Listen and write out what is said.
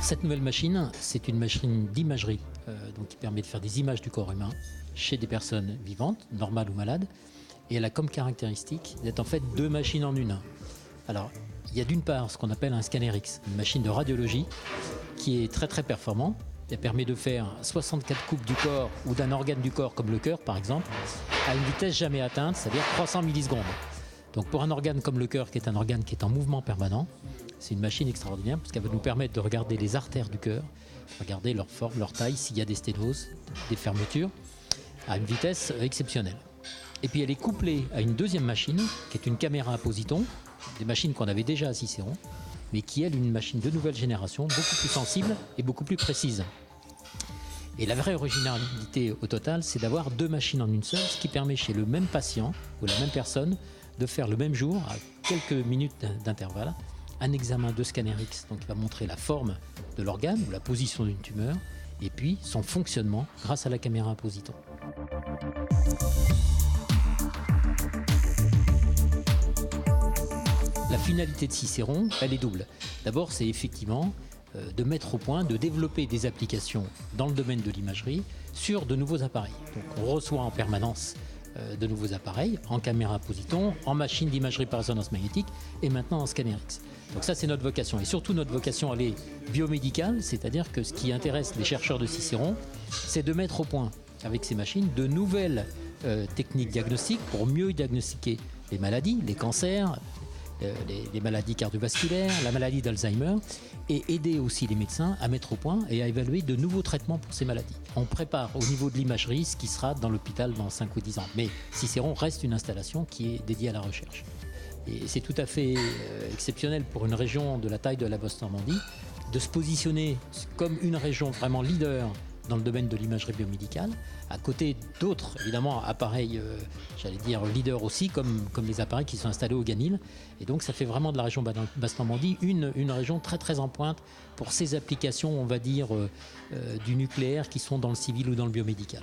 Alors cette nouvelle machine, c'est une machine d'imagerie donc qui permet de faire des images du corps humain chez des personnes vivantes, normales ou malades. Et elle a comme caractéristique d'être en fait deux machines en une. Alors, il y a d'une part ce qu'on appelle un scanner X, une machine de radiologie qui est très très performant. Elle permet de faire 64 coupes du corps ou d'un organe du corps comme le cœur par exemple, à une vitesse jamais atteinte, c'est-à-dire 300 millisecondes. Donc pour un organe comme le cœur, qui est un organe qui est en mouvement permanent, c'est une machine extraordinaire parce qu'elle va nous permettre de regarder les artères du cœur, regarder leur forme, leur taille, s'il y a des sténoses, des fermetures, à une vitesse exceptionnelle. Et puis elle est couplée à une deuxième machine, qui est une caméra à positons, des machines qu'on avait déjà à Cicéron, mais qui est une machine de nouvelle génération, beaucoup plus sensible et beaucoup plus précise. Et la vraie originalité au total, c'est d'avoir deux machines en une seule, ce qui permet chez le même patient ou la même personne de faire le même jour, à quelques minutes d'intervalle, un examen de scanner X, donc qui va montrer la forme de l'organe ou la position d'une tumeur, et puis son fonctionnement grâce à la caméra à positons. La finalité de Cicéron, elle est double. D'abord, c'est effectivement de mettre au point, de développer des applications dans le domaine de l'imagerie sur de nouveaux appareils. Donc on reçoit en permanence de nouveaux appareils, en caméra à positons, en machine d'imagerie par résonance magnétique et maintenant en scanner X. Donc ça, c'est notre vocation. Et surtout, notre vocation, elle est biomédicale, c'est-à-dire que ce qui intéresse les chercheurs de Cicéron, c'est de mettre au point, avec ces machines, de nouvelles techniques diagnostiques pour mieux diagnostiquer les maladies, les cancers, les maladies cardiovasculaires, la maladie d'Alzheimer, et aider aussi les médecins à mettre au point et à évaluer de nouveaux traitements pour ces maladies. On prépare au niveau de l'imagerie ce qui sera dans l'hôpital dans 5 ou 10 ans. Mais Cicéron reste une installation qui est dédiée à la recherche. Et c'est tout à fait exceptionnel pour une région de la taille de la Basse-Normandie de se positionner comme une région vraiment leader dans le domaine de l'imagerie biomédicale, à côté d'autres, évidemment, appareils, j'allais dire leaders aussi, comme les appareils qui sont installés au Ganil. Et donc, ça fait vraiment de la région Basse-Normandie une région très, très en pointe pour ces applications, on va dire, du nucléaire qui sont dans le civil ou dans le biomédical.